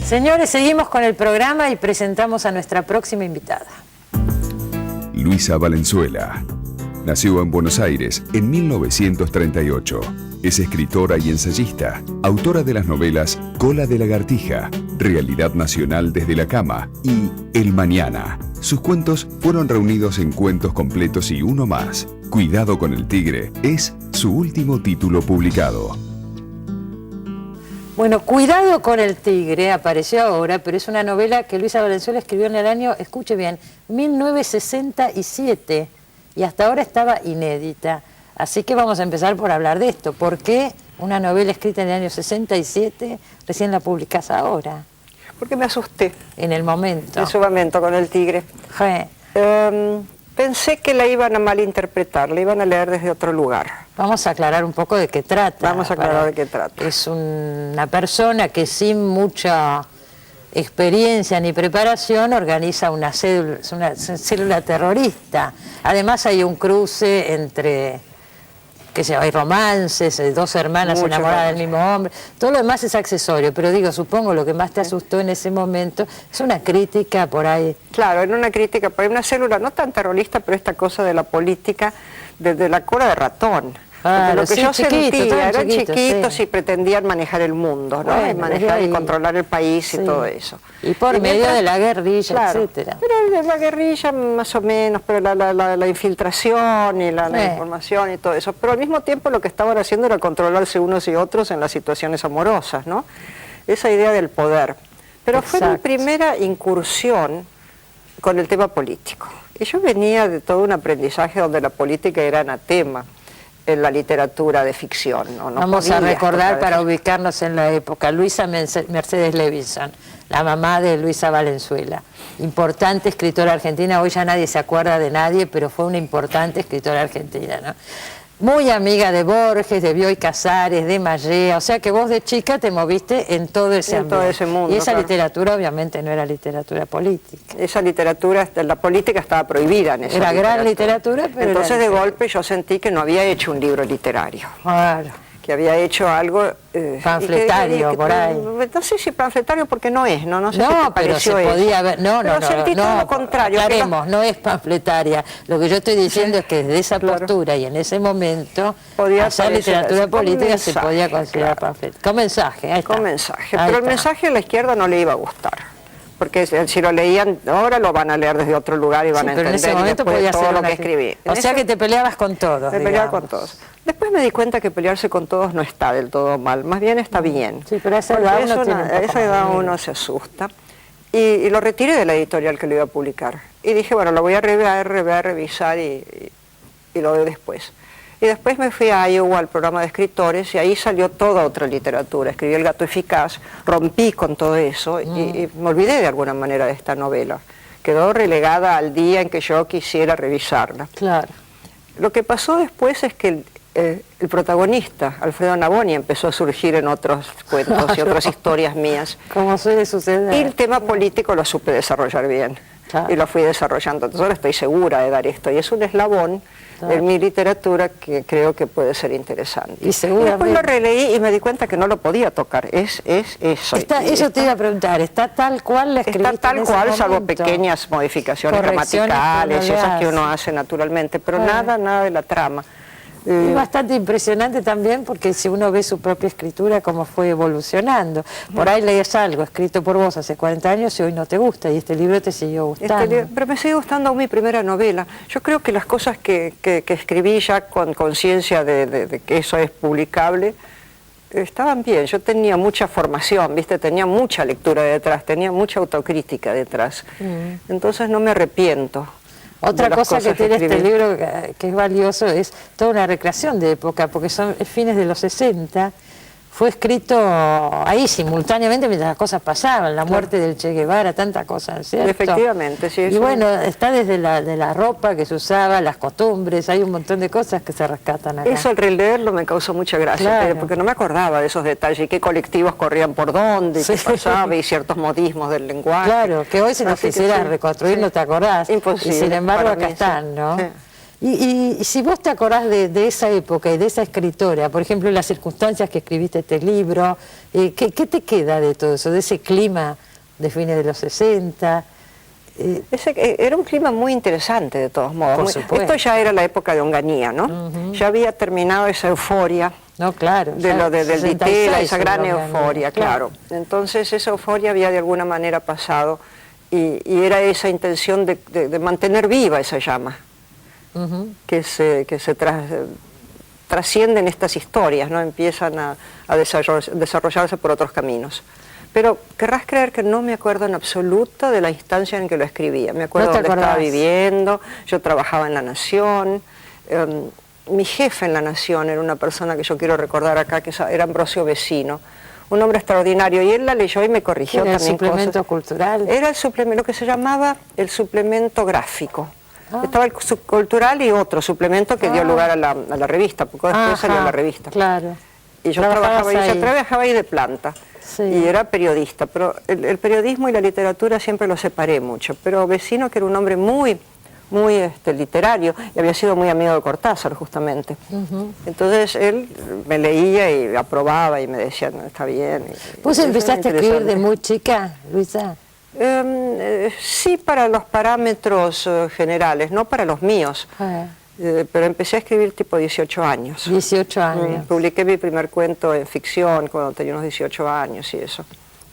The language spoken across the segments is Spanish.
Señores, seguimos con el programa y presentamos a nuestra próxima invitada. Luisa Valenzuela. Nació en Buenos Aires en 1938. Es escritora y ensayista, autora de las novelas Cola de lagartija, Realidad Nacional desde la cama y El Mañana. Sus cuentos fueron reunidos en Cuentos Completos y uno más. Cuidado con el tigre es su último título publicado. Bueno, Cuidado con el tigre apareció ahora, pero es una novela que Luisa Valenzuela escribió en el año, escuche bien, 1967, y hasta ahora estaba inédita. Así que vamos a empezar por hablar de esto. ¿Por qué una novela escrita en el año 67 recién la publicás ahora? Porque me asusté. En el momento. En su momento, con el tigre. Pensé que la iban a malinterpretar, la iban a leer desde otro lugar. Vamos a aclarar un poco de qué trata. Vamos a aclarar de qué trata. Es una persona que sin mucha experiencia ni preparación organiza una célula terrorista. Además hay un cruce entre, hay romances, dos hermanas enamoradas del mismo hombre, todo lo demás es accesorio, pero digo, supongo lo que más te asustó en ese momento es una crítica por ahí. Claro, era una crítica por ahí, una célula no tan terrorista, pero esta cosa de la política desde la cola de ratón. Porque lo que yo sentía, eran chiquitos y pretendían manejar el mundo, ¿no? Y manejar y controlar el país y todo eso. Y por medio de la guerrilla, etcétera. Pero de la guerrilla más o menos, pero la infiltración y la información y todo eso. Pero al mismo tiempo lo que estaban haciendo era controlarse unos y otros en las situaciones amorosas, ¿no? Esa idea del poder. Pero fue mi primera incursión con el tema político. Y yo venía de todo un aprendizaje donde la política era anatema en la literatura de ficción. No Vamos a recordar para ubicarnos en la época, Luisa Mercedes Levinson, la mamá de Luisa Valenzuela, importante escritora argentina, hoy ya nadie se acuerda de nadie, pero fue una importante escritora argentina, ¿no? Muy amiga de Borges, de Bioy Casares, de Mallea, o sea que vos de chica te moviste en todo ese ambiente. Todo ese mundo. Y esa literatura obviamente no era literatura política. Esa literatura, la política estaba prohibida en esa literatura. Era gran literatura, pero entonces de golpe yo sentí que no había hecho un libro literario. Claro. Que había hecho algo... panfletario, por ahí. No sé si panfletario porque no es, no sé si te pero se podía ver... pero sentí todo lo contrario. Aclaremos, no es panfletaria. Lo que yo estoy diciendo es que desde esa postura y en ese momento, hacer literatura política se podía considerar panfletaria. Con mensaje, ahí está. Con mensaje, pero el mensaje a la izquierda no le iba a gustar. Porque si lo leían, ahora lo van a leer desde otro lugar y van a entender. Pero en ese momento podía todo lo que escribí. O sea que te peleabas con todos. Me peleaba con todos. Después me di cuenta que pelearse con todos no está del todo mal, más bien está bien. Sí, pero a esa edad uno se asusta. Y lo retiré de la editorial que lo iba a publicar. Y dije, bueno, lo voy a revisar y lo veo después. Y después me fui a Iowa al programa de escritores y ahí salió toda otra literatura. Escribí El gato eficaz, rompí con todo eso y me olvidé de alguna manera de esta novela. Quedó relegada al día en que yo quisiera revisarla. Claro. Lo que pasó después es que el protagonista, Alfredo Navoni, empezó a surgir en otros cuentos y otras historias mías. Como suele suceder. Y el tema político lo supe desarrollar bien. Claro. Y lo fui desarrollando. Entonces ahora estoy segura de dar esto. Y es un eslabón en mi literatura que creo que puede ser interesante. Y después lo releí y me di cuenta que no lo podía tocar. Es eso. Eso te iba a preguntar, ¿está tal cual la escribiste? Está tal cual, salvo pequeñas modificaciones gramaticales, esas que uno hace naturalmente, pero nada de la trama. Es bastante impresionante también porque si uno ve su propia escritura cómo fue evolucionando. Por ahí lees algo escrito por vos hace 40 años y hoy no te gusta y este libro te siguió gustando. Pero me sigue gustando mi primera novela. Yo creo que las cosas que escribí ya con conciencia de que eso es publicable estaban bien. Yo tenía mucha formación, ¿viste? Tenía mucha lectura detrás, tenía mucha autocrítica detrás. Entonces no me arrepiento. Otra cosa que tiene este libro que es valioso es toda una recreación de época, porque son fines de los 60, fue escrito ahí simultáneamente mientras las cosas pasaban, la muerte del Che Guevara, tantas cosas, ¿cierto? Efectivamente, sí. Y bueno, está desde de la ropa que se usaba, las costumbres, hay un montón de cosas que se rescatan acá. Eso al releerlo me causó mucha gracia, Claro. porque no me acordaba de esos detalles, qué colectivos corrían por dónde, Sí. qué pasaba, y ciertos modismos del lenguaje. Claro, que hoy si nos Así que quisieras sí, reconstruir sí. no te acordás. Imposible, Y sin embargo para acá mí, están, sí. ¿no? Sí. Y si vos te acordás de esa época y de esa escritora, por ejemplo, las circunstancias que escribiste este libro, ¿qué te queda de todo eso, de ese clima de fines de los 60? Era un clima muy interesante de todos modos. Por supuesto. Esto ya era la época de Onganía, ¿no? Ya había terminado esa euforia. No, claro. De lo del 66 Ditela, esa gran seguramente, euforia, claro. Entonces esa euforia había de alguna manera pasado y era esa intención de mantener viva esa llama, que se trascienden estas historias, ¿no? Empiezan a desarrollarse por otros caminos. Pero querrás creer que no me acuerdo en absoluto de la instancia en que lo escribía. Me acuerdo ¿No te dónde estaba acordás? viviendo, yo trabajaba en La Nación. Mi jefe en La Nación era una persona que yo quiero recordar acá, que era Ambrosio Vecino, un hombre extraordinario, y él la leyó y me corrigió ¿Era el también suplemento cosas. cultural? Era el suplemento, lo que se llamaba el suplemento gráfico. Estaba el subcultural y otro suplemento que dio lugar a la revista, porque después salió la revista. Claro. Y yo Trabajabas trabajaba ahí de planta. Sí. Y era periodista, pero el periodismo y la literatura siempre lo separé mucho. Pero Vecino, que era un hombre muy literario, y había sido muy amigo de Cortázar, justamente. Entonces él me leía y aprobaba y me decía, no, está bien. ¿Vos Eso empezaste a era escribir de interesante. muy chica, Luisa? Sí, para los parámetros generales, no para los míos. Pero empecé a escribir tipo 18 años. 18 años. Publiqué mi primer cuento en ficción cuando tenía unos 18 años y eso.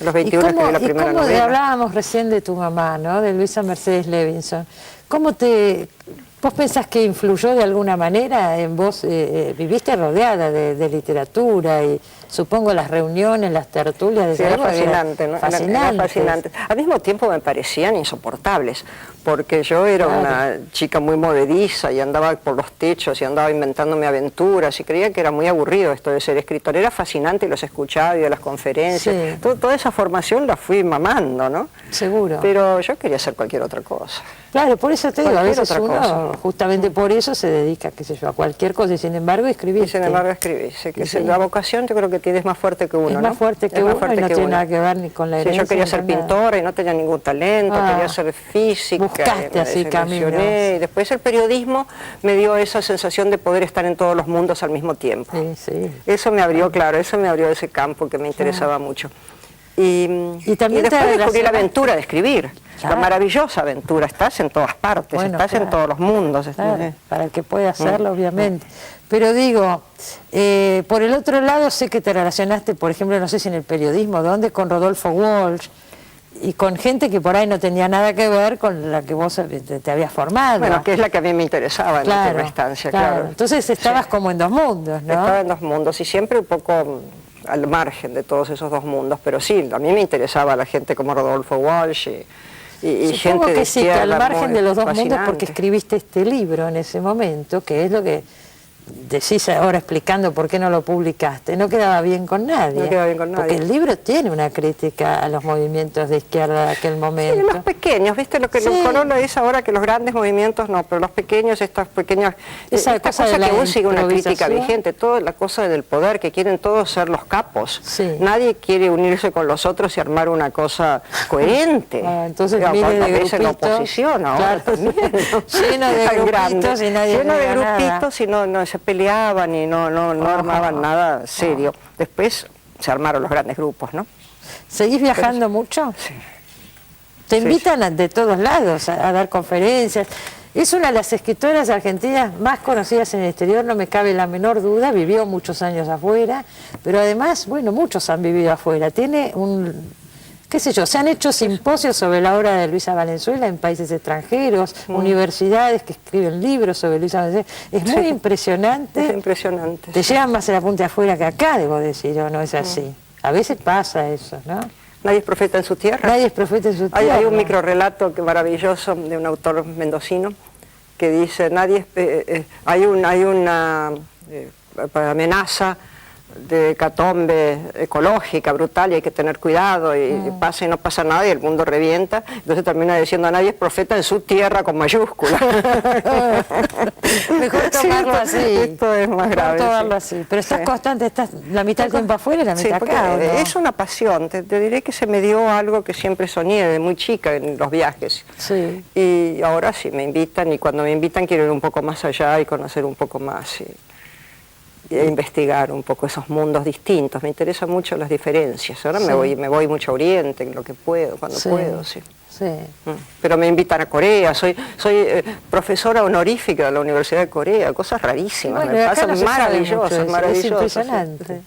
A los 21 escribí la primera ¿Y cómo novela. hablábamos recién de tu mamá, ¿no? De Luisa Mercedes Levinson? ¿Vos pensás que influyó de alguna manera en vos? Viviste rodeada de literatura y supongo las reuniones, las tertulias de Sí, esa era época fascinante, ¿no? Era fascinante. Al mismo tiempo me parecían insoportables, porque yo era una chica muy movediza y andaba por los techos y andaba inventándome aventuras y creía que era muy aburrido esto de ser escritor. Era fascinante y los escuchaba y de las conferencias. Sí. Toda esa formación la fui mamando, ¿no? Seguro. Pero yo quería hacer cualquier otra cosa. Claro, por eso te digo, a Cualquier veces otra uno, cosa. justamente por eso se dedica, qué sé yo, a cualquier cosa y sin embargo escribiste. Y sin embargo escribí. Sí. La vocación yo creo que es más fuerte que uno, Es ¿no? más fuerte que uno y no tiene nada que ver ni con la Sí, herencia. yo quería ni ser con nada. pintora y no tenía ningún talento, quería ser física. Buscaste me así desilusioné. caminos. Y después el periodismo me dio esa sensación de poder estar en todos los mundos al mismo tiempo. Sí, sí. Eso me abrió, claro, eso me abrió ese campo que me interesaba mucho. Y también te después descubrí la relacionaste- aventura de escribir, Claro. la maravillosa aventura, estás en todas partes, Bueno, estás claro. en todos los mundos. Claro, para el que pueda hacerlo, obviamente. Pero digo, por el otro lado sé que te relacionaste, por ejemplo, no sé si en el periodismo, ¿dónde? Con Rodolfo Walsh y con gente que por ahí no tenía nada que ver con la que vos te habías formado. Bueno, que es la que a mí me interesaba en Claro, última instancia, claro. Entonces estabas Sí. como en dos mundos, ¿no? Estaba en dos mundos y siempre un poco al margen de todos esos dos mundos, pero sí, a mí me interesaba la gente como Rodolfo Walsh y Supongo gente de que sí, que al izquierda margen muy de los dos mundos, fascinante. porque escribiste este libro en ese momento, que es lo que decís ahora explicando por qué no lo publicaste, no quedaba bien con nadie. No quedaba bien con nadie. Porque el libro tiene una crítica a los movimientos de izquierda de aquel Sí, momento. los pequeños, ¿viste? Lo que Sí. Corona es ahora que los grandes movimientos no, pero los pequeños, estas pequeñas... Esa esta cosa cosa de la que aún sigue una crítica improvisación. vigente, toda la cosa del poder, que quieren todos ser los capos. Sí. Nadie quiere unirse con los otros y armar una cosa coherente. Entonces Digamos, miles a de veces la grupitos, oposición ahora claro, también, ¿no? lleno de Tan grupitos grande. y nadie Lleno de diga nada. grupitos y no se peleaban y no armaban nada serio. Después se armaron los grandes grupos, ¿no? ¿Seguís viajando mucho? Sí. Te Sí, invitan de todos lados a dar conferencias. Es una de las escritoras argentinas más conocidas en el exterior, no me cabe la menor duda. Vivió muchos años afuera, pero además, bueno, muchos han vivido afuera. Tiene qué sé yo, se han hecho simposios sobre la obra de Luisa Valenzuela en países extranjeros, universidades que escriben libros sobre Luisa Valenzuela. Es muy impresionante. Es impresionante. Te llevan más el apunte afuera que acá, debo decir, ¿o no es así? A veces pasa eso, ¿no? Nadie es profeta en su tierra. Nadie es profeta en su tierra. Hay un microrrelato maravilloso de un autor mendocino que dice, hay una amenaza de hecatombe ecológica brutal y hay que tener cuidado y pasa y no pasa nada y el mundo revienta, entonces termina diciendo nadie es profeta en su tierra con mayúscula. Mejor tomarlo así. Esto es más grave. Mejor tomarlo así. Pero estás constante, estás la mitad del tiempo afuera y la mitad acá, ¿o no? Es una pasión, te diré que se me dio algo que siempre soñé desde muy chica en los viajes. Sí. Y ahora sí me invitan y cuando me invitan quiero ir un poco más allá y conocer un poco más. Y investigar un poco esos mundos distintos, me interesan mucho las diferencias. Ahora me voy mucho a Oriente, en lo que puedo, cuando puedo, sí. Pero me invitan a Corea, soy profesora honorífica de la Universidad de Corea, cosas rarísimas, bueno, me pasan maravillosas, es impresionante.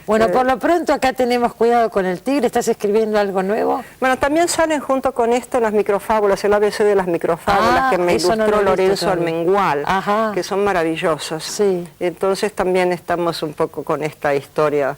Bueno, por lo pronto acá tenemos Cuidado con el tigre. ¿Estás escribiendo algo nuevo? Bueno, también salen junto con esto las microfábulas, el ABC de las microfábulas que me ilustró Lorenzo Armengual, que son maravillosas. Sí. Entonces también estamos un poco con esta historia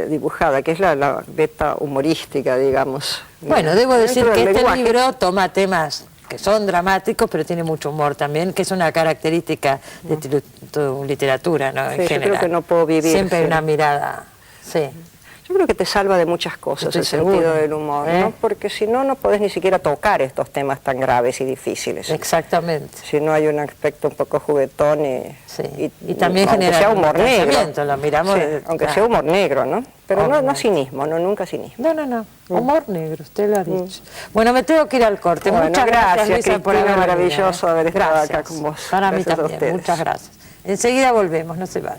dibujada, que es la beta humorística, digamos. Bueno, debo decir que este libro toma temas que son dramáticos, pero tiene mucho humor también, que es una característica de tu literatura, ¿no? En general. Yo creo que no puedo vivir. Siempre hay una mirada, Yo creo que te salva de muchas cosas el sentido del humor, ¿no? Porque si no, no podés ni siquiera tocar estos temas tan graves y difíciles. Exactamente. Si no hay un aspecto un poco juguetón y también genera sea humor negro. Lo miramos aunque sea humor negro, ¿no? Pero no cinismo, nunca cinismo. No. Humor negro, usted lo ha dicho. Bueno, me tengo que ir al corte. Bueno, muchas gracias, Luisa, por haber venido. Maravilloso haber estado acá con vos. Para mí también, muchas gracias. Enseguida volvemos, no se vayan.